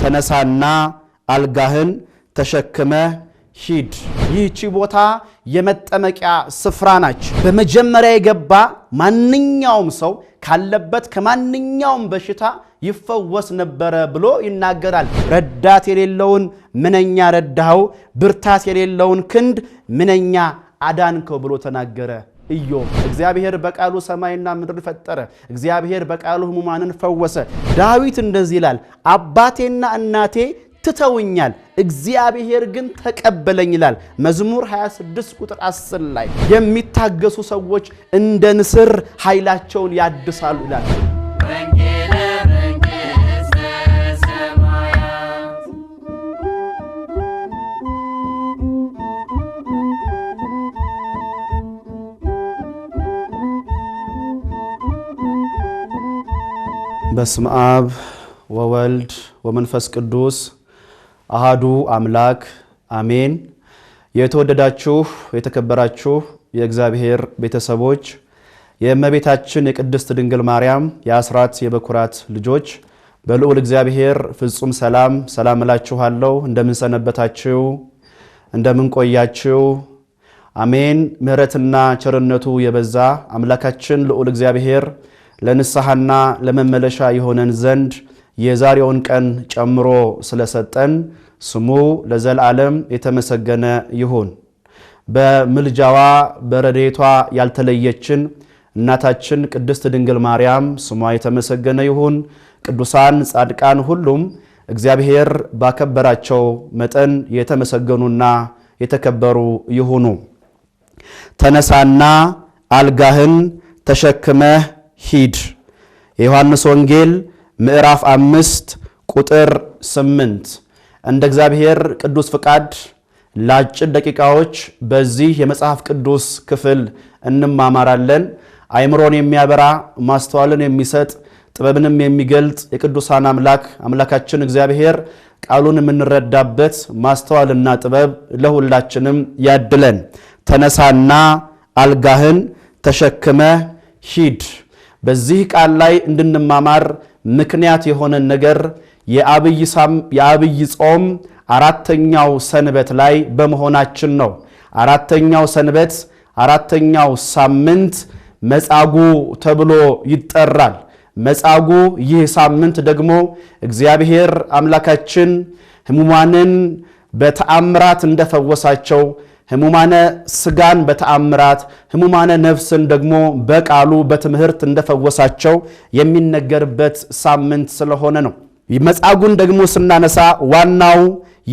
ተነሳና አልጋህን ተሸክመ ሂድ። ይህች ቦታ የመጠመቂያ ስፍራ ናች። በመጀመሪያ የገባ ማንኛውም ሰው ካለበት ከማንኛውም በሽታ ይፈወስ ነበረ ብሎ ይናገራል። ረዳት የሌለውን ምንኛ ረዳኸው፣ ብርታት የሌለውን ክንድ ምንኛ አዳንከው ብሎ ተናገረ ኢዮብ። እግዚአብሔር በቃሉ ሰማይና ምድር ፈጠረ። እግዚአብሔር በቃሉ ሕሙማንን ፈወሰ። ዳዊት እንደዚህ ይላል፣ አባቴና እናቴ ትተውኛል፣ እግዚአብሔር ግን ተቀበለኝ ይላል። መዝሙር 26 ቁጥር 10 ላይ የሚታገሱ ሰዎች እንደ ንስር ኃይላቸውን ያድሳሉ ይላል። በስመ አብ ወወልድ ወመንፈስ ቅዱስ አሃዱ አምላክ አሜን። የተወደዳችሁ የተከበራችሁ የእግዚአብሔር ቤተሰቦች፣ የእመቤታችን የቅድስት ድንግል ማርያም የአስራት የበኩራት ልጆች በልዑል እግዚአብሔር ፍጹም ሰላም እላችኋለሁ። እንደምን ሰነበታችሁ? እንደምን ቆያችሁ? አሜን። ምሕረትና ቸርነቱ የበዛ አምላካችን ልዑል እግዚአብሔር ለንስሐና ለመመለሻ የሆነን ዘንድ የዛሬውን ቀን ጨምሮ ስለሰጠን ስሙ ለዘላለም የተመሰገነ ይሁን። በምልጃዋ በረድኤቷ ያልተለየችን እናታችን ቅድስት ድንግል ማርያም ስሟ የተመሰገነ ይሁን። ቅዱሳን ጻድቃን ሁሉም እግዚአብሔር ባከበራቸው መጠን የተመሰገኑና የተከበሩ ይሁኑ። ተነሳና አልጋህን ተሸክመህ ሂድ። የዮሐንስ ወንጌል ምዕራፍ 5 ቁጥር 8። እንደ እግዚአብሔር ቅዱስ ፍቃድ ለአጭር ደቂቃዎች በዚህ የመጽሐፍ ቅዱስ ክፍል እንማማራለን። አይምሮን የሚያበራ ማስተዋልን የሚሰጥ ጥበብንም የሚገልጥ የቅዱሳን አምላካችን እግዚአብሔር ቃሉን የምንረዳበት ማስተዋልና ጥበብ ለሁላችንም ያድለን። ተነሳና አልጋህን ተሸክመ ሂድ። በዚህ ቃል ላይ እንድንማማር ምክንያት የሆነ ነገር የአብይ ጾም አራተኛው ሰንበት ላይ በመሆናችን ነው። አራተኛው ሰንበት አራተኛው ሳምንት መጻጉዕ ተብሎ ይጠራል። መጻጉዕ ይህ ሳምንት ደግሞ እግዚአብሔር አምላካችን ሕሙማንን በተአምራት እንደፈወሳቸው ሕሙማነ ስጋን በተአምራት ሕሙማነ ነፍስን ደግሞ በቃሉ በትምህርት እንደፈወሳቸው የሚነገርበት ሳምንት ስለሆነ ነው። መጻጉዕን ደግሞ ስናነሳ ዋናው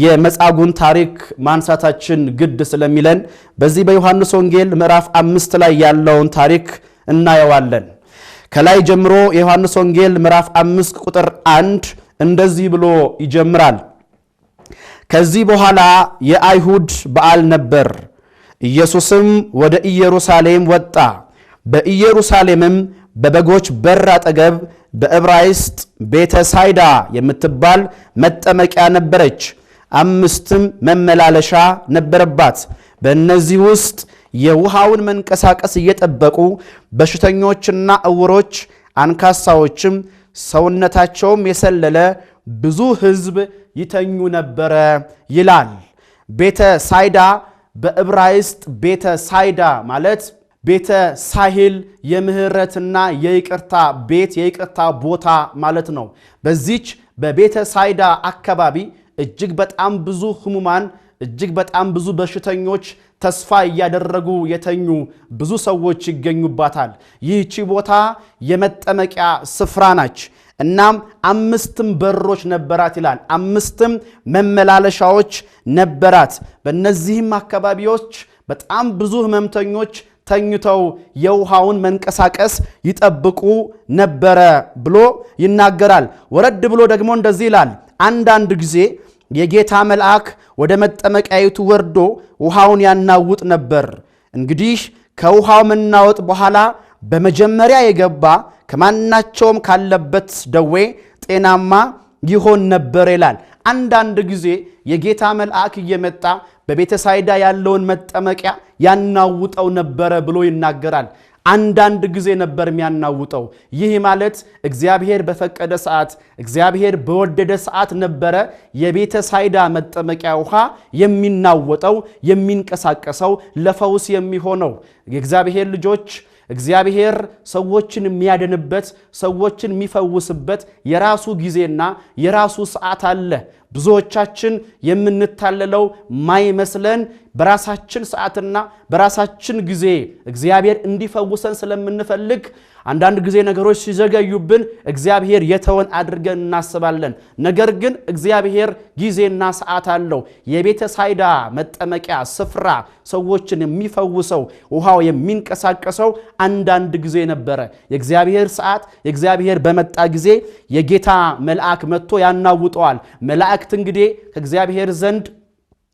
የመጻጉዕን ታሪክ ማንሳታችን ግድ ስለሚለን በዚህ በዮሐንስ ወንጌል ምዕራፍ 5 ላይ ያለውን ታሪክ እናየዋለን። ከላይ ጀምሮ የዮሐንስ ወንጌል ምዕራፍ 5 ቁጥር 1 እንደዚህ ብሎ ይጀምራል። ከዚህ በኋላ የአይሁድ በዓል ነበር። ኢየሱስም ወደ ኢየሩሳሌም ወጣ። በኢየሩሳሌምም በበጎች በር አጠገብ በዕብራይስጥ ቤተ ሳይዳ የምትባል መጠመቂያ ነበረች። 5 መመላለሻ ነበረባት። በእነዚህ ውስጥ የውሃውን መንቀሳቀስ እየጠበቁ በሽተኞችና ዕውሮች፣ አንካሳዎችም ሰውነታቸውም የሰለለ ብዙ ሕዝብ ይተኙ ነበረ ይላል። ቤተ ሳይዳ በዕብራይስጥ ቤተ ሳይዳ ማለት ቤተ ሳሂል የምህረትና የይቅርታ ቤት የይቅርታ ቦታ ማለት ነው። በዚች በቤተ ሳይዳ አካባቢ እጅግ በጣም ብዙ ሕሙማን እጅግ በጣም ብዙ በሽተኞች ተስፋ እያደረጉ የተኙ ብዙ ሰዎች ይገኙባታል። ይህቺ ቦታ የመጠመቂያ ስፍራ ናች። እናም 5 በሮች ነበራት ይላል። 5 መመላለሻዎች ነበራት። በእነዚህም አካባቢዎች በጣም ብዙ ህመምተኞች ተኝተው የውሃውን መንቀሳቀስ ይጠብቁ ነበረ ብሎ ይናገራል። ወረድ ብሎ ደግሞ እንደዚህ ይላል፣ አንዳንድ ጊዜ የጌታ መልአክ ወደ መጠመቂያይቱ ወርዶ ውሃውን ያናውጥ ነበር። እንግዲህ ከውሃው መናወጥ በኋላ በመጀመሪያ የገባ ከማናቸውም ካለበት ደዌ ጤናማ ይሆን ነበር ይላል። አንዳንድ ጊዜ የጌታ መልአክ እየመጣ በቤተሳይዳ ያለውን መጠመቂያ ያናውጠው ነበረ ብሎ ይናገራል። አንዳንድ ጊዜ ነበር የሚያናውጠው። ይህ ማለት እግዚአብሔር በፈቀደ ሰዓት፣ እግዚአብሔር በወደደ ሰዓት ነበረ የቤተሳይዳ መጠመቂያ ውሃ የሚናወጠው፣ የሚንቀሳቀሰው፣ ለፈውስ የሚሆነው። የእግዚአብሔር ልጆች እግዚአብሔር ሰዎችን የሚያድንበት፣ ሰዎችን የሚፈውስበት የራሱ ጊዜና የራሱ ሰዓት አለ። ብዙዎቻችን የምንታለለው ማይመስለን በራሳችን ሰዓትና በራሳችን ጊዜ እግዚአብሔር እንዲፈውሰን ስለምንፈልግ አንዳንድ ጊዜ ነገሮች ሲዘገዩብን እግዚአብሔር የተወን አድርገን እናስባለን። ነገር ግን እግዚአብሔር ጊዜና ሰዓት አለው። የቤተሳይዳ መጠመቂያ ስፍራ ሰዎችን የሚፈውሰው፣ ውሃው የሚንቀሳቀሰው አንዳንድ ጊዜ ነበረ። የእግዚአብሔር ሰዓት የእግዚአብሔር በመጣ ጊዜ የጌታ መልአክ መጥቶ ያናውጠዋል። መላእክት እንግዲህ ከእግዚአብሔር ዘንድ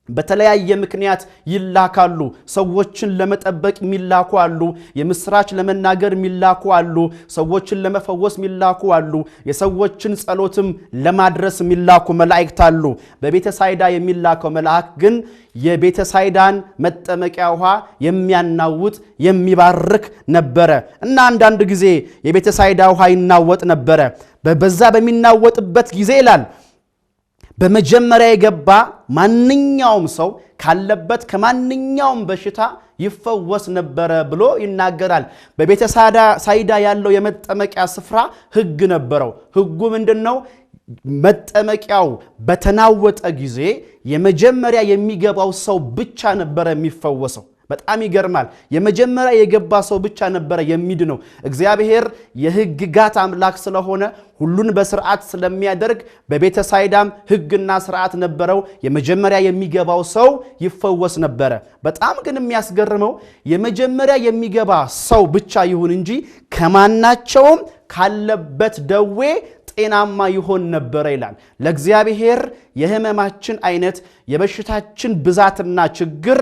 በተለያየ ምክንያት ይላካሉ። ሰዎችን ለመጠበቅ የሚላኩ አሉ። የምስራች ለመናገር የሚላኩ አሉ። ሰዎችን ለመፈወስ የሚላኩ አሉ። የሰዎችን ጸሎትም ለማድረስ የሚላኩ መላእክት አሉ። በቤተሳይዳ የሚላከው መልአክ ግን የቤተሳይዳን መጠመቂያ ውሃ የሚያናውጥ የሚባርክ ነበረ እና አንዳንድ ጊዜ የቤተሳይዳ ውሃ ይናወጥ ነበረ። በዛ በሚናወጥበት ጊዜ ይላል በመጀመሪያ የገባ ማንኛውም ሰው ካለበት ከማንኛውም በሽታ ይፈወስ ነበረ ብሎ ይናገራል። በቤተሳይዳ ያለው የመጠመቂያ ስፍራ ሕግ ነበረው። ሕጉ ምንድነው? መጠመቂያው በተናወጠ ጊዜ የመጀመሪያ የሚገባው ሰው ብቻ ነበረ የሚፈወሰው። በጣም ይገርማል። የመጀመሪያ የገባ ሰው ብቻ ነበረ የሚድነው። እግዚአብሔር የሕግጋት አምላክ ስለሆነ ሁሉን በስርዓት ስለሚያደርግ በቤተሳይዳም ሕግና ስርዓት ነበረው። የመጀመሪያ የሚገባው ሰው ይፈወስ ነበረ። በጣም ግን የሚያስገርመው የመጀመሪያ የሚገባ ሰው ብቻ ይሁን እንጂ ከማናቸውም ካለበት ደዌ ጤናማ ይሆን ነበረ ይላል። ለእግዚአብሔር የህመማችን አይነት የበሽታችን ብዛትና ችግር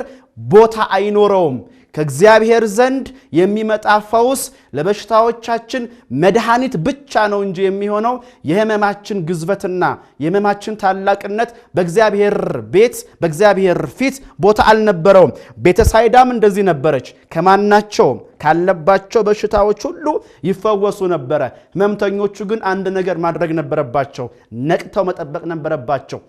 ቦታ አይኖረውም። ከእግዚአብሔር ዘንድ የሚመጣ ፈውስ ለበሽታዎቻችን መድኃኒት ብቻ ነው እንጂ የሚሆነው የህመማችን ግዝበትና የህመማችን ታላቅነት በእግዚአብሔር ቤት በእግዚአብሔር ፊት ቦታ አልነበረውም። ቤተሳይዳም እንደዚህ ነበረች። ከማናቸውም ካለባቸው በሽታዎች ሁሉ ይፈወሱ ነበረ። ህመምተኞቹ ግን አንድ ነገር ማድረግ ነበረባቸው። ነቅተው መጠበቅ ነበረባቸው።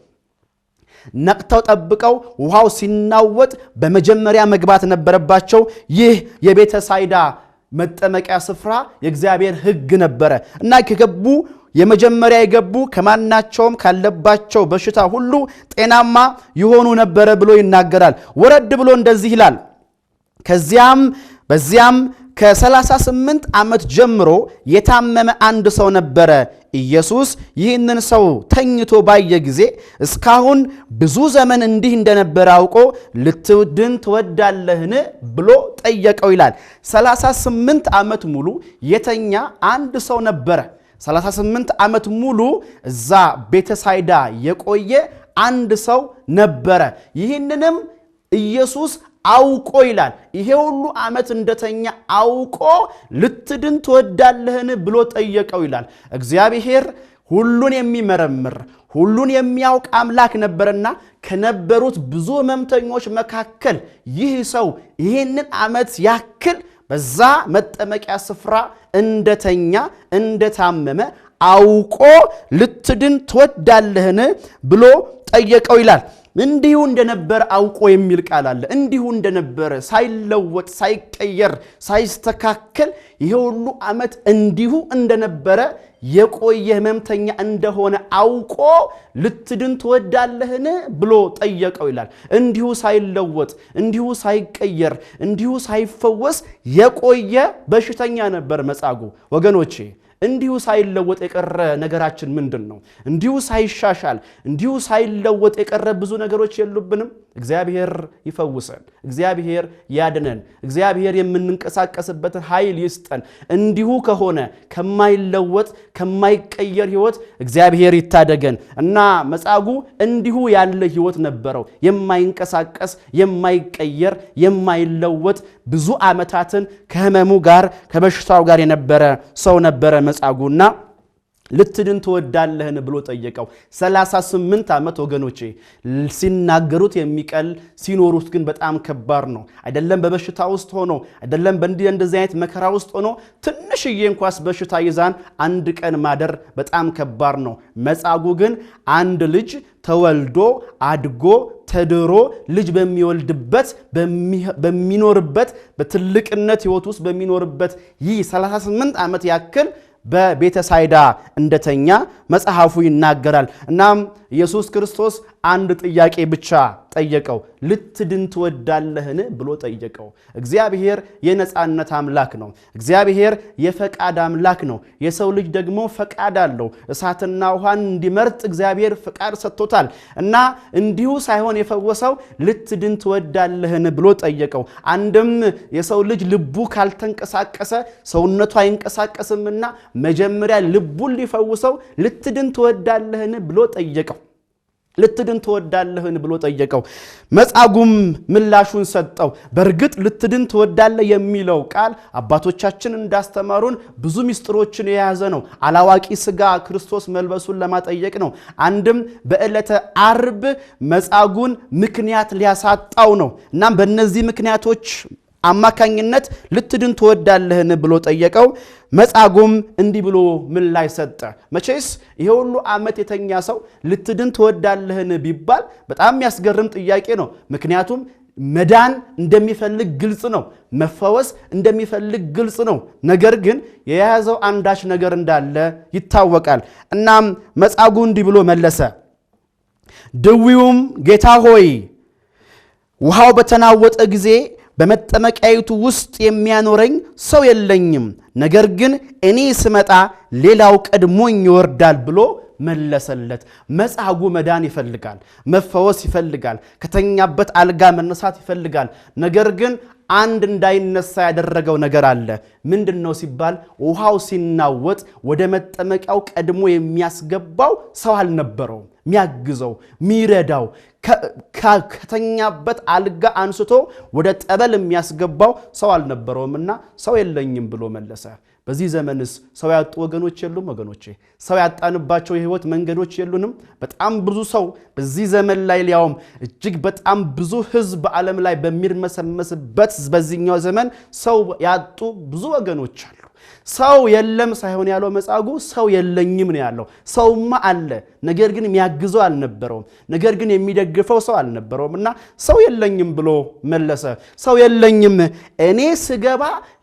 ነቅተው ጠብቀው ውሃው ሲናወጥ በመጀመሪያ መግባት ነበረባቸው። ይህ የቤተሳይዳ መጠመቂያ ስፍራ የእግዚአብሔር ሕግ ነበረ እና ከገቡ የመጀመሪያ የገቡ ከማናቸውም ካለባቸው በሽታ ሁሉ ጤናማ ይሆኑ ነበረ ብሎ ይናገራል። ወረድ ብሎ እንደዚህ ይላል፣ በዚያም ከ38 ዓመት ጀምሮ የታመመ አንድ ሰው ነበረ። ኢየሱስ ይህንን ሰው ተኝቶ ባየ ጊዜ እስካሁን ብዙ ዘመን እንዲህ እንደነበረ አውቆ ልትድን ትወዳለህን ብሎ ጠየቀው ይላል። 38 ዓመት ሙሉ የተኛ አንድ ሰው ነበረ። 38 ዓመት ሙሉ እዛ ቤተሳይዳ የቆየ አንድ ሰው ነበረ። ይህንንም ኢየሱስ አውቆ ይላል ይሄ ሁሉ ዓመት እንደተኛ አውቆ ልትድን ትወዳለህን ብሎ ጠየቀው ይላል። እግዚአብሔር ሁሉን የሚመረምር ሁሉን የሚያውቅ አምላክ ነበርና ከነበሩት ብዙ ህመምተኞች መካከል ይህ ሰው ይህንን ዓመት ያክል በዛ መጠመቂያ ስፍራ እንደተኛ እንደታመመ አውቆ ልትድን ትወዳለህን ብሎ ጠየቀው ይላል። እንዲሁ እንደነበረ አውቆ የሚል ቃል አለ። እንዲሁ እንደነበረ ሳይለወጥ ሳይቀየር ሳይስተካከል ይሄ ሁሉ ዓመት እንዲሁ እንደነበረ የቆየ ህመምተኛ እንደሆነ አውቆ ልትድን ትወዳለህን ብሎ ጠየቀው ይላል። እንዲሁ ሳይለወጥ እንዲሁ ሳይቀየር እንዲሁ ሳይፈወስ የቆየ በሽተኛ ነበር መጻጉዕ። ወገኖቼ እንዲሁ ሳይለወጥ የቀረ ነገራችን ምንድን ነው? እንዲሁ ሳይሻሻል እንዲሁ ሳይለወጥ የቀረ ብዙ ነገሮች የሉብንም? እግዚአብሔር ይፈውሰን፣ እግዚአብሔር ያድነን፣ እግዚአብሔር የምንንቀሳቀስበትን ኃይል ይስጠን። እንዲሁ ከሆነ ከማይለወጥ ከማይቀየር ህይወት እግዚአብሔር ይታደገን እና መጻጉዕ እንዲሁ ያለ ህይወት ነበረው። የማይንቀሳቀስ የማይቀየር የማይለወጥ ብዙ ዓመታትን ከህመሙ ጋር ከበሽታው ጋር የነበረ ሰው ነበረ መጻጉዕና ልትድን ትወዳለህን ብሎ ጠየቀው። 38 ዓመት ወገኖቼ ሲናገሩት የሚቀል ሲኖሩት ግን በጣም ከባድ ነው። አይደለም በበሽታ ውስጥ ሆኖ አይደለም እንደዚህ አይነት መከራ ውስጥ ሆኖ ትንሽዬ እንኳን በሽታ ይዛን አንድ ቀን ማደር በጣም ከባድ ነው። መጻጉዕ ግን አንድ ልጅ ተወልዶ አድጎ ተድሮ ልጅ በሚወልድበት በሚኖርበት በትልቅነት ህይወት ውስጥ በሚኖርበት ይህ 38 ዓመት ያክል በቤተሳይዳ እንደተኛ መጽሐፉ ይናገራል። እናም ኢየሱስ ክርስቶስ አንድ ጥያቄ ብቻ ጠየቀው። ልትድን ትወዳለህን ብሎ ጠየቀው። እግዚአብሔር የነጻነት አምላክ ነው። እግዚአብሔር የፈቃድ አምላክ ነው። የሰው ልጅ ደግሞ ፈቃድ አለው። እሳትና ውሃን እንዲመርጥ እግዚአብሔር ፈቃድ ሰጥቶታል እና እንዲሁ ሳይሆን የፈወሰው ልትድን ትወዳለህን ብሎ ጠየቀው። አንድም የሰው ልጅ ልቡ ካልተንቀሳቀሰ ሰውነቱ አይንቀሳቀስምና መጀመሪያ ልቡን ሊፈውሰው ልትድን ትወዳለህን ብሎ ጠየቀው። ልትድን ትወዳለህን ብሎ ጠየቀው። መጻጉዕም ምላሹን ሰጠው። በእርግጥ ልትድን ትወዳለህ የሚለው ቃል አባቶቻችን እንዳስተማሩን ብዙ ምስጢሮችን የያዘ ነው። አላዋቂ ሥጋ ክርስቶስ መልበሱን ለማጠየቅ ነው። አንድም በዕለተ ዓርብ መጻጉዕን ምክንያት ሊያሳጣው ነው። እናም በእነዚህ ምክንያቶች አማካኝነት ልትድን ትወዳለህን ብሎ ጠየቀው። መጻጉዕም እንዲህ ብሎ ምላሽ ሰጠ። መቼስ ይሄ ሁሉ ዓመት የተኛ ሰው ልትድን ትወዳለህን ቢባል በጣም የሚያስገርም ጥያቄ ነው። ምክንያቱም መዳን እንደሚፈልግ ግልጽ ነው። መፈወስ እንደሚፈልግ ግልጽ ነው። ነገር ግን የያዘው አንዳች ነገር እንዳለ ይታወቃል። እናም መጻጉዕ እንዲህ ብሎ መለሰ። ድዊውም ጌታ ሆይ ውሃው በተናወጠ ጊዜ በመጠመቂያይቱ ውስጥ የሚያኖረኝ ሰው የለኝም፣ ነገር ግን እኔ ስመጣ ሌላው ቀድሞኝ ይወርዳል ብሎ መለሰለት። መጻጉዕ መዳን ይፈልጋል፣ መፈወስ ይፈልጋል፣ ከተኛበት አልጋ መነሳት ይፈልጋል። ነገር ግን አንድ እንዳይነሳ ያደረገው ነገር አለ። ምንድነው ሲባል ውሃው ሲናወጥ ወደ መጠመቂያው ቀድሞ የሚያስገባው ሰው አልነበረውም። ሚያግዘው ሚረዳው ከተኛበት አልጋ አንስቶ ወደ ጠበል የሚያስገባው ሰው አልነበረውምና ሰው የለኝም ብሎ መለሰ። በዚህ ዘመንስ ሰው ያጡ ወገኖች የሉም? ወገኖቼ ሰው ያጣንባቸው የህይወት መንገዶች የሉንም? በጣም ብዙ ሰው በዚህ ዘመን ላይ ሊያውም እጅግ በጣም ብዙ ህዝብ በዓለም ላይ በሚርመሰመስበት በዚህኛው ዘመን ሰው ያጡ ብዙ ወገኖች አሉ። ሰው የለም ሳይሆን ያለው መጻጉዕ ሰው የለኝም ነው ያለው። ሰውማ አለ፣ ነገር ግን የሚያግዘው አልነበረውም፣ ነገር ግን የሚደግፈው ሰው አልነበረውም እና ሰው የለኝም ብሎ መለሰ። ሰው የለኝም፣ እኔ ስገባ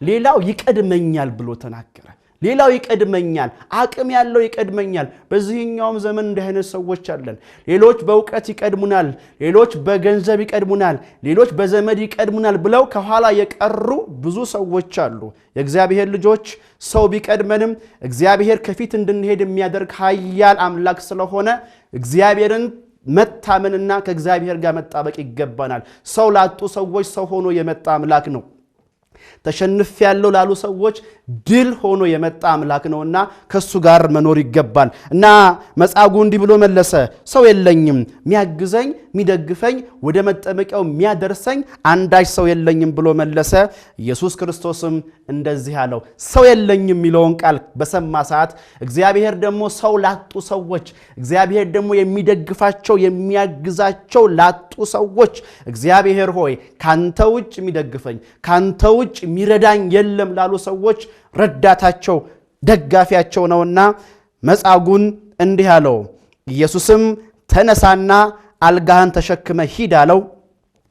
ሌላው ይቀድመኛል ብሎ ተናገረ። ሌላው ይቀድመኛል፣ አቅም ያለው ይቀድመኛል። በዚህኛውም ዘመን እንዲህ አይነት ሰዎች አለን። ሌሎች በእውቀት ይቀድሙናል፣ ሌሎች በገንዘብ ይቀድሙናል፣ ሌሎች በዘመድ ይቀድሙናል ብለው ከኋላ የቀሩ ብዙ ሰዎች አሉ። የእግዚአብሔር ልጆች ሰው ቢቀድመንም እግዚአብሔር ከፊት እንድንሄድ የሚያደርግ ኃያል አምላክ ስለሆነ እግዚአብሔርን መታመንና ከእግዚአብሔር ጋር መጣበቅ ይገባናል። ሰው ላጡ ሰዎች ሰው ሆኖ የመጣ አምላክ ነው። ተሸንፍ ያለው ላሉ ሰዎች ድል ሆኖ የመጣ አምላክ ነውና ከሱ ጋር መኖር ይገባል። እና መጻጉዕ እንዲህ ብሎ መለሰ። ሰው የለኝም፣ ሚያግዘኝ ሚደግፈኝ ወደ መጠመቂያው ሚያደርሰኝ አንዳች ሰው የለኝም ብሎ መለሰ። ኢየሱስ ክርስቶስም እንደዚህ አለው። ሰው የለኝም የሚለውን ቃል በሰማ ሰዓት እግዚአብሔር ደግሞ ሰው ላጡ ሰዎች፣ እግዚአብሔር ደግሞ የሚደግፋቸው የሚያግዛቸው ላጡ ሰዎች እግዚአብሔር ሆይ ካንተ ውጭ የሚደግፈኝ ካንተ ውጭ ሚረዳኝ የለም ላሉ ሰዎች ረዳታቸው ደጋፊያቸው ነውና መጻጉዕን እንዲህ አለው። ኢየሱስም ተነሳና አልጋህን ተሸክመ ሂድ አለው።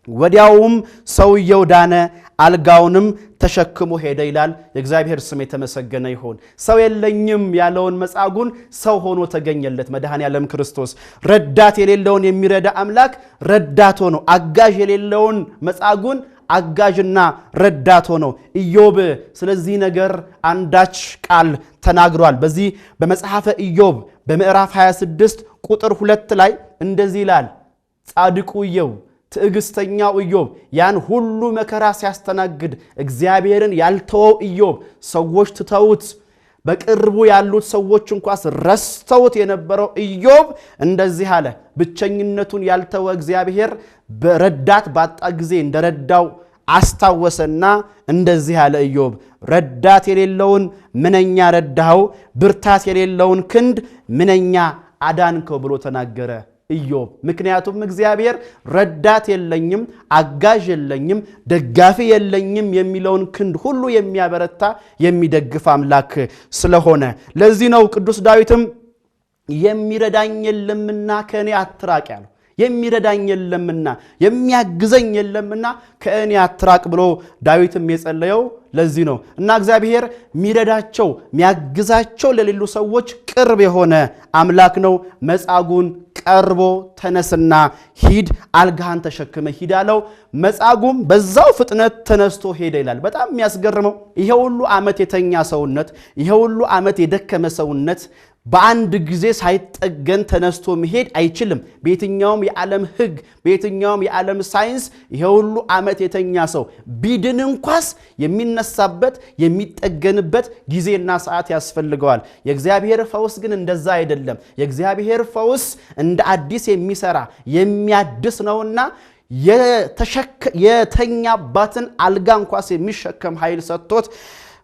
ወዲያውም ሰውየው ዳነ፣ አልጋውንም ተሸክሞ ሄደ ይላል። የእግዚአብሔር ስም የተመሰገነ ይሁን። ሰው የለኝም ያለውን መጻጉዕን ሰው ሆኖ ተገኘለት መድኃኔዓለም ክርስቶስ። ረዳት የሌለውን የሚረዳ አምላክ ረዳት ሆኖ፣ አጋዥ የሌለውን መጻጉዕን አጋዥና ረዳት ሆኖ ኢዮብ ስለዚህ ነገር አንዳች ቃል ተናግሯል። በዚህ በመጽሐፈ ኢዮብ በምዕራፍ 26 ቁጥር 2 ላይ እንደዚህ ይላል። ጻድቁ ኢዮብ ትዕግስተኛው ኢዮብ ያን ሁሉ መከራ ሲያስተናግድ እግዚአብሔርን ያልተወው ኢዮብ ሰዎች ትተውት በቅርቡ ያሉት ሰዎች እንኳን ረስተውት የነበረው ኢዮብ እንደዚህ አለ። ብቸኝነቱን ያልተወ እግዚአብሔር በረዳት ባጣ ጊዜ እንደረዳው አስታወሰና እንደዚህ አለ ኢዮብ ረዳት የሌለውን ምንኛ ረዳው ብርታት የሌለውን ክንድ ምንኛ አዳንከው ብሎ ተናገረ ኢዮብ። ምክንያቱም እግዚአብሔር ረዳት የለኝም አጋዥ የለኝም ደጋፊ የለኝም የሚለውን ክንድ ሁሉ የሚያበረታ የሚደግፍ አምላክ ስለሆነ ለዚህ ነው ቅዱስ ዳዊትም የሚረዳኝ የለምና ከኔ አትራቅ ያለው። የሚረዳኝ የለምና የሚያግዘኝ የለምና ከእኔ አትራቅ ብሎ ዳዊትም የጸለየው ለዚህ ነው። እና እግዚአብሔር ሚረዳቸው ሚያግዛቸው ለሌሉ ሰዎች ቅርብ የሆነ አምላክ ነው። መጻጉን ቀርቦ ተነስና ሂድ አልጋህን ተሸክመ ሂድ አለው። መጻጉም በዛው ፍጥነት ተነስቶ ሄደ ይላል። በጣም የሚያስገርመው ይሄ ሁሉ ዓመት የተኛ ሰውነት ይሄ ሁሉ ዓመት የደከመ ሰውነት በአንድ ጊዜ ሳይጠገን ተነስቶ መሄድ አይችልም። በየትኛውም የዓለም ሕግ በየትኛውም የዓለም ሳይንስ ይሄ ሁሉ ዓመት የተኛ ሰው ቢድን እንኳን የሚነሳበት የሚጠገንበት ጊዜና ሰዓት ያስፈልገዋል። የእግዚአብሔር ፈውስ ግን እንደዛ አይደለም። የእግዚአብሔር ፈውስ እንደ አዲስ የሚሰራ የሚያድስ ነውና የተኛባትን አልጋ እንኳን የሚሸከም ኃይል ሰጥቶት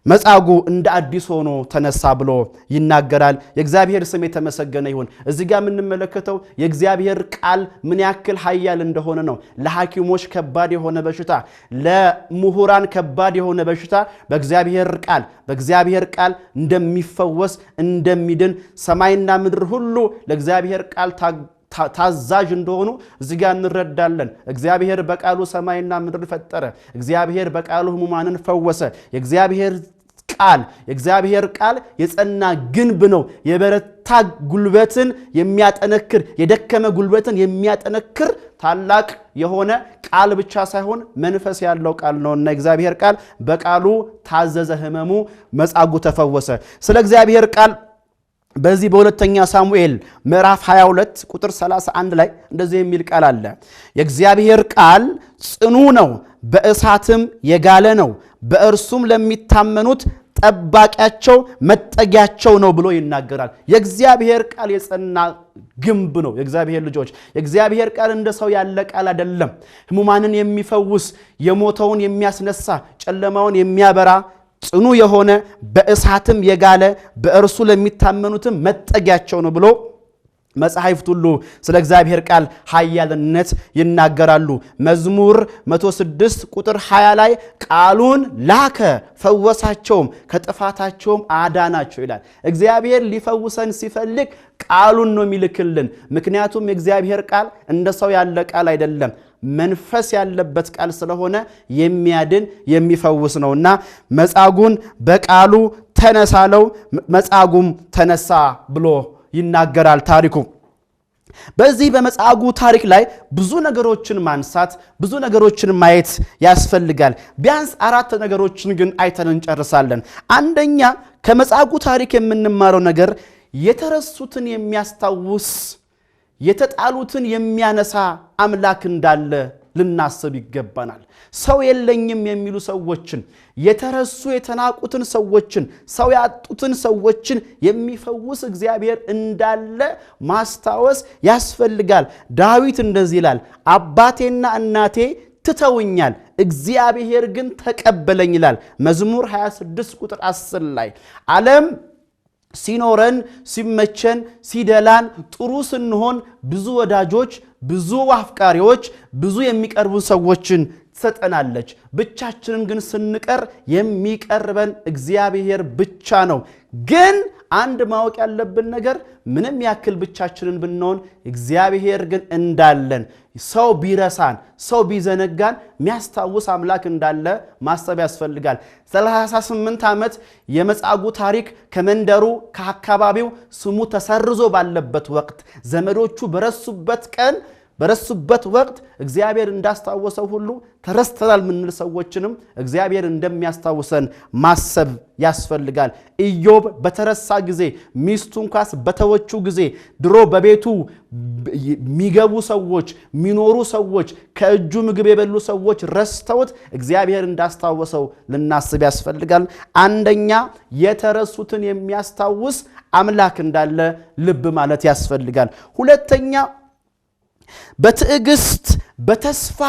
መጻጉ እንደ አዲስ ሆኖ ተነሳ ብሎ ይናገራል። የእግዚአብሔር ስም የተመሰገነ ይሁን። እዚህ ጋር የምንመለከተው የእግዚአብሔር ቃል ምን ያክል ኃያል እንደሆነ ነው። ለሐኪሞች ከባድ የሆነ በሽታ ለምሁራን ከባድ የሆነ በሽታ በእግዚአብሔር ቃል እንደሚፈወስ እንደሚድን ሰማይና ምድር ሁሉ ለእግዚአብሔር ቃል ታዛዥ እንደሆኑ እዚህ ጋር እንረዳለን። እግዚአብሔር በቃሉ ሰማይና ምድር ፈጠረ። እግዚአብሔር በቃሉ ሕሙማንን ፈወሰ። የእግዚአብሔር ቃል የጸና ግንብ ነው። የበረታ ጉልበትን የሚያጠነክር የደከመ ጉልበትን የሚያጠነክር ታላቅ የሆነ ቃል ብቻ ሳይሆን መንፈስ ያለው ቃል ነውና እግዚአብሔር ቃል በቃሉ ታዘዘ፣ ሕመሙ መጻጉ ተፈወሰ። ስለ እግዚአብሔር ቃል በዚህ በሁለተኛ ሳሙኤል ምዕራፍ 22 ቁጥር 31 ላይ እንደዚህ የሚል ቃል አለ። የእግዚአብሔር ቃል ጽኑ ነው፣ በእሳትም የጋለ ነው፣ በእርሱም ለሚታመኑት ጠባቂያቸው መጠጊያቸው ነው ብሎ ይናገራል። የእግዚአብሔር ቃል የጸና ግንብ ነው። የእግዚአብሔር ልጆች የእግዚአብሔር ቃል እንደ ሰው ያለ ቃል አይደለም። ሕሙማንን የሚፈውስ የሞተውን የሚያስነሳ ጨለማውን የሚያበራ ጽኑ የሆነ በእሳትም የጋለ በእርሱ ለሚታመኑትም መጠጊያቸው ነው ብሎ መጽሐፍት ሁሉ ስለ እግዚአብሔር ቃል ኃያልነት ይናገራሉ። መዝሙር 106 ቁጥር 20 ላይ ቃሉን ላከ ፈወሳቸውም ከጥፋታቸውም አዳናቸው ይላል። እግዚአብሔር ሊፈውሰን ሲፈልግ ቃሉን ነው የሚልክልን። ምክንያቱም የእግዚአብሔር ቃል እንደ ሰው ያለ ቃል አይደለም። መንፈስ ያለበት ቃል ስለሆነ የሚያድን የሚፈውስ ነውና መጻጉን በቃሉ ተነሳለው፣ መጻጉም ተነሳ ብሎ ይናገራል ታሪኩ። በዚህ በመጻጉ ታሪክ ላይ ብዙ ነገሮችን ማንሳት ብዙ ነገሮችን ማየት ያስፈልጋል። ቢያንስ 4 ነገሮችን ግን አይተን እንጨርሳለን። አንደኛ ከመጻጉ ታሪክ የምንማረው ነገር የተረሱትን የሚያስታውስ የተጣሉትን የሚያነሳ አምላክ እንዳለ ልናስብ ይገባናል። ሰው የለኝም የሚሉ ሰዎችን የተረሱ የተናቁትን ሰዎችን ሰው ያጡትን ሰዎችን የሚፈውስ እግዚአብሔር እንዳለ ማስታወስ ያስፈልጋል። ዳዊት እንደዚህ ይላል፣ አባቴና እናቴ ትተውኛል እግዚአብሔር ግን ተቀበለኝ ይላል። መዝሙር 26 ቁጥር 10 ላይ ዓለም ሲኖረን ሲመቸን ሲደላን ጥሩ ስንሆን ብዙ ወዳጆች ብዙ አፍቃሪዎች ብዙ የሚቀርቡን ሰዎችን ትሰጠናለች። ብቻችንን ግን ስንቀር የሚቀርበን እግዚአብሔር ብቻ ነው። ግን አንድ ማወቅ ያለብን ነገር ምንም ያክል ብቻችንን ብንሆን እግዚአብሔር ግን እንዳለን ሰው ቢረሳን ሰው ቢዘነጋን የሚያስታውስ አምላክ እንዳለ ማሰብ ያስፈልጋል። 38 ዓመት የመጻጉ ታሪክ ከመንደሩ ከአካባቢው ስሙ ተሰርዞ ባለበት ወቅት ዘመዶቹ በረሱበት ቀን በረሱበት ወቅት እግዚአብሔር እንዳስታወሰው ሁሉ ተረስተናል ምንል ሰዎችንም እግዚአብሔር እንደሚያስታውሰን ማሰብ ያስፈልጋል። ኢዮብ በተረሳ ጊዜ ሚስቱ እንኳን በተወቹ ጊዜ ድሮ በቤቱ የሚገቡ ሰዎች የሚኖሩ ሰዎች ከእጁ ምግብ የበሉ ሰዎች ረስተውት እግዚአብሔር እንዳስታወሰው ልናስብ ያስፈልጋል። አንደኛ የተረሱትን የሚያስታውስ አምላክ እንዳለ ልብ ማለት ያስፈልጋል። ሁለተኛ በትዕግስት በተስፋ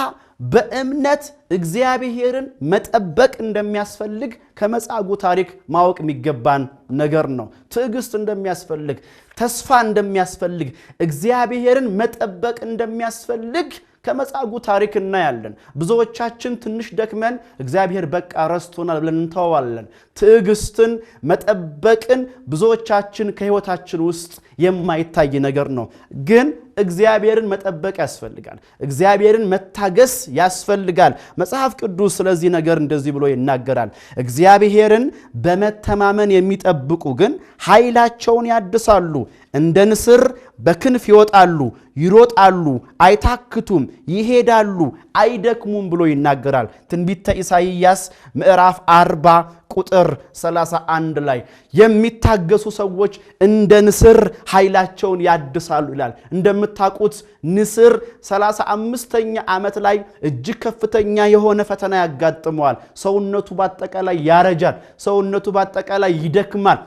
በእምነት እግዚአብሔርን መጠበቅ እንደሚያስፈልግ ከመጻጉዕ ታሪክ ማወቅ የሚገባን ነገር ነው። ትዕግስት እንደሚያስፈልግ፣ ተስፋ እንደሚያስፈልግ፣ እግዚአብሔርን መጠበቅ እንደሚያስፈልግ ከመጻጉዕ ታሪክ እናያለን። ብዙዎቻችን ትንሽ ደክመን እግዚአብሔር በቃ ረስቶናል ብለን እንተዋለን። ትዕግስትን መጠበቅን ብዙዎቻችን ከህይወታችን ውስጥ የማይታይ ነገር ነው። ግን እግዚአብሔርን መጠበቅ ያስፈልጋል። እግዚአብሔርን መታገስ ያስፈልጋል። መጽሐፍ ቅዱስ ስለዚህ ነገር እንደዚህ ብሎ ይናገራል። እግዚአብሔርን በመተማመን የሚጠብቁ ግን ኃይላቸውን ያድሳሉ፣ እንደ ንስር በክንፍ ይወጣሉ፣ ይሮጣሉ፣ አይታክቱም፣ ይሄዳሉ፣ አይደክሙም ብሎ ይናገራል። ትንቢተ ኢሳይያስ ምዕራፍ 40 ቁጥር 31 ላይ የሚታገሱ ሰዎች እንደ ንስር ኃይላቸውን ያድሳሉ ይላል። እንደምታውቁት ንስር 35ኛ ዓመት ላይ እጅግ ከፍተኛ የሆነ ፈተና ያጋጥመዋል። ሰውነቱ በአጠቃላይ ያረጃል። ሰውነቱ በአጠቃላይ ይደክማል።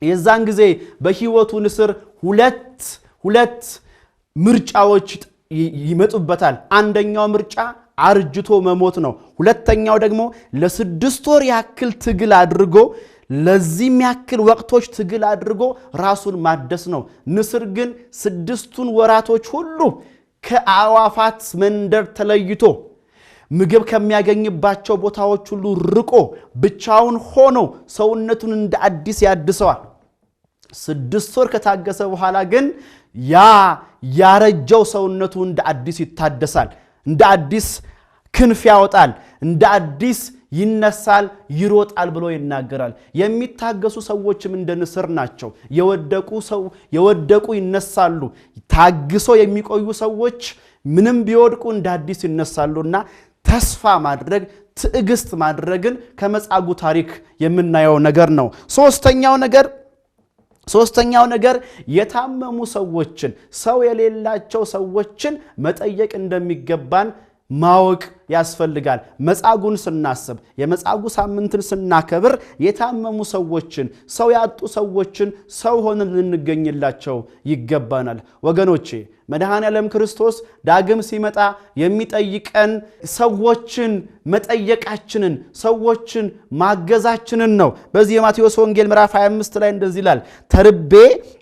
የዛን ጊዜ በህይወቱ ንስር ሁለት ምርጫዎች ይመጡበታል። አንደኛው ምርጫ አርጅቶ መሞት ነው። ሁለተኛው ደግሞ ለ6 ወር ያክል ትግል አድርጎ ለዚህም ያክል ወቅቶች ትግል አድርጎ ራሱን ማደስ ነው። ንስር ግን 6ቱን ወራቶች ሁሉ ከአዕዋፋት መንደር ተለይቶ ምግብ ከሚያገኝባቸው ቦታዎች ሁሉ ርቆ ብቻውን ሆኖ ሰውነቱን እንደ አዲስ ያድሰዋል። 6 ወር ከታገሰ በኋላ ግን ያረጀው ሰውነቱ እንደ አዲስ ይታደሳል። እንደ አዲስ ክንፍ ያወጣል፣ እንደ አዲስ ይነሳል፣ ይሮጣል ብሎ ይናገራል። የሚታገሱ ሰዎችም እንደ ንስር ናቸው። የወደቁ ይነሳሉ። ታግሶ የሚቆዩ ሰዎች ምንም ቢወድቁ እንደ አዲስ ይነሳሉና ተስፋ ማድረግ ትዕግስት ማድረግን ከመጻጉዕ ታሪክ የምናየው ነገር ነው። ሶስተኛው ነገር የታመሙ ሰዎችን ሰው የሌላቸው ሰዎችን መጠየቅ እንደሚገባን ማወቅ ያስፈልጋል። መጻጉዕን ስናስብ የመጻጉዕ ሳምንትን ስናከብር የታመሙ ሰዎችን ሰው ያጡ ሰዎችን ሰው ሆነን ልንገኝላቸው ይገባናል። ወገኖቼ መድኃኔዓለም ክርስቶስ ዳግም ሲመጣ የሚጠይቀን ሰዎችን መጠየቃችንን ሰዎችን ማገዛችንን ነው። በዚህ የማቴዎስ ወንጌል ምዕራፍ 25 ላይ እንደዚህ ይላል፣ ተርቤ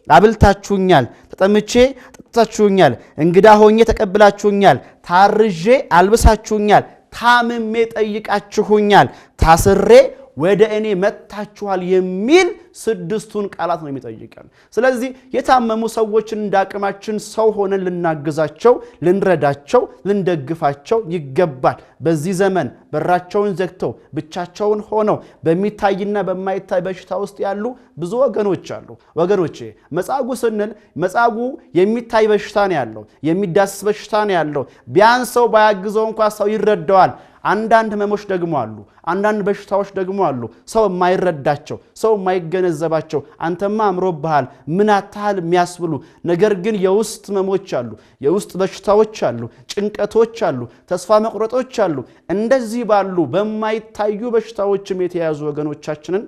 አብልታችሁኛል፣ ተጠምቼ ጠጥታችሁኛል፣ እንግዳ ሆኜ ተቀብላችሁኛል፣ ታርዤ አልብሳችሁኛል፣ ታምሜ ጠይቃችሁኛል፣ ታስሬ ወደ እኔ መጥታችኋል የሚል 6ቱን ቃላት ነው የሚጠይቀን። ስለዚህ የታመሙ ሰዎችን እንዳቅማችን ሰው ሆነን ልናግዛቸው፣ ልንረዳቸው፣ ልንደግፋቸው ይገባል። በዚህ ዘመን በራቸውን ዘግተው ብቻቸውን ሆነው በሚታይና በማይታይ በሽታ ውስጥ ያሉ ብዙ ወገኖች አሉ። ወገኖቼ መጻጉዕ ስንል መጻጉዕ የሚታይ በሽታ ነው ያለው፣ የሚዳስስ በሽታ ነው ያለው። ቢያንስ ሰው ባያግዘው እንኳን ሰው ይረዳዋል። አንዳንድ ህመሞች ደግሞ አሉ፣ አንዳንድ በሽታዎች ደግሞ አሉ ሰው የማይረዳቸው፣ ሰው የማይገነዘባቸው። አንተማ አምሮብሃል ምን አታህል የሚያስብሉ ነገር ግን የውስጥ ህመሞች አሉ፣ የውስጥ በሽታዎች አሉ፣ ጭንቀቶች አሉ፣ ተስፋ መቁረጦች አሉ። እንደዚህ ባሉ በማይታዩ በሽታዎችም የተያዙ ወገኖቻችንን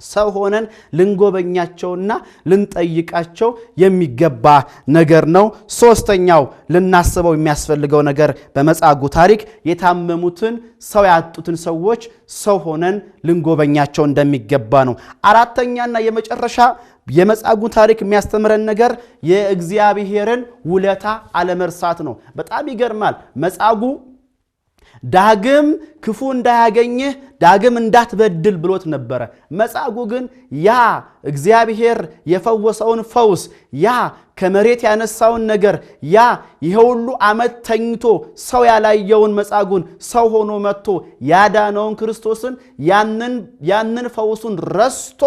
ሰው ሆነን ልንጎበኛቸውና ልንጠይቃቸው የሚገባ ነገር ነው። ሶስተኛው ልናስበው የሚያስፈልገው ነገር በመጻጉዕ ታሪክ የታመሙትን ሰው ያጡትን ሰዎች ሰው ሆነን ልንጎበኛቸው እንደሚገባ ነው። አራተኛና የመጨረሻ የመጻጉዕ ታሪክ የሚያስተምረን ነገር የእግዚአብሔርን ውለታ አለመርሳት ነው። በጣም ይገርማል። መጻጉዕ ዳግም ክፉ እንዳያገኝህ ዳግም እንዳትበድል ብሎት ነበረ። መጻጉዕ ግን ያ እግዚአብሔር የፈወሰውን ፈውስ፣ ያ ከመሬት ያነሳውን ነገር፣ ያ ይሄውሉ ዓመት ተኝቶ ሰው ያላየውን መጻጉዕን ሰው ሆኖ መጥቶ ያዳነውን ክርስቶስን ያንን ፈውሱን ረስቶ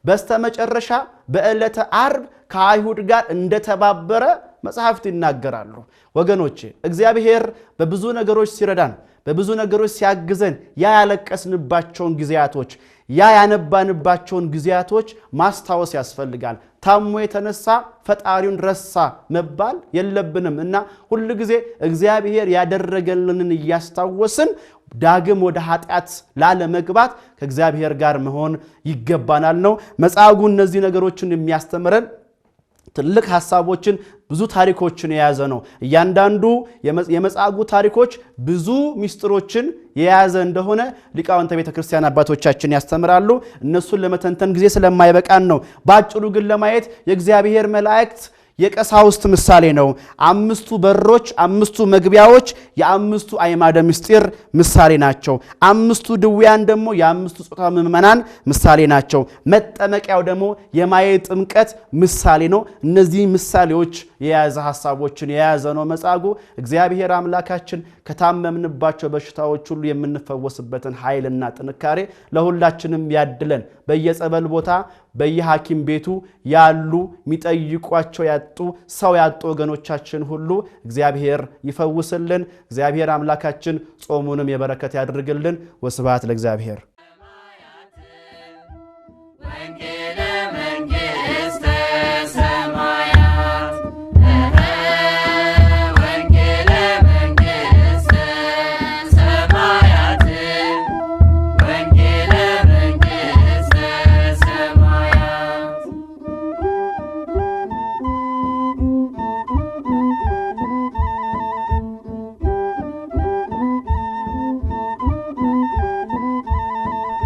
በስተመጨረሻ በዕለተ ዓርብ ከአይሁድ ጋር እንደተባበረ መጽሐፍት ይናገራሉ። ወገኖቼ እግዚአብሔር በብዙ ነገሮች ሲረዳን በብዙ ነገሮች ሲያግዘን ያለቀስንባቸውን ጊዜያቶች ያነባንባቸውን ጊዜያቶች ማስታወስ ያስፈልጋል። ታሞ የተነሳ ፈጣሪውን ረሳ መባል የለብንም እና ሁሉ ጊዜ እግዚአብሔር ያደረገልንን እያስታወስን ዳግም ወደ ኃጢአት ላለመግባት ከእግዚአብሔር ጋር መሆን ይገባናል ነው። መጽሐፉ እነዚህ ነገሮችን የሚያስተምረን ትልቅ ሐሳቦችን ብዙ ታሪኮችን የያዘ ነው። እያንዳንዱ የመጽሐፉ ታሪኮች ብዙ ሚስጥሮችን የያዘ እንደሆነ ሊቃውንተ ቤተክርስቲያን አባቶቻችን ያስተምራሉ። እነሱን ለመተንተን ጊዜ ስለማይበቃን ነው። በአጭሩ ግን ለማየት የእግዚአብሔር መላእክት የቀሳውስት ምሳሌ ነው። 5ቱ በሮች 5ቱ መግቢያዎች የ5ቱ አዕማደ ምስጢር ምሳሌ ናቸው። 5ቱ ድውያን ደግሞ የ5ቱ ጾታ ምዕመናን ምሳሌ ናቸው። መጠመቂያው ደግሞ የማየ ጥምቀት ምሳሌ ነው። እነዚህ ምሳሌዎች የያዘ ሐሳቦችን የያዘ ነው መጽሐፉ። እግዚአብሔር አምላካችን ከታመምንባቸው በሽታዎች ሁሉ የምንፈወስበትን ኃይልና ጥንካሬ ለሁላችንም ያድለን። በየጸበል ቦታ በየሐኪም ቤቱ ያሉ የሚጠይቋቸው ያጡ ሰው ያጡ ወገኖቻችን ሁሉ እግዚአብሔር ይፈውስልን። እግዚአብሔር አምላካችን ጾሙንም የበረከት ያድርግልን። ወስብሐት ለእግዚአብሔር።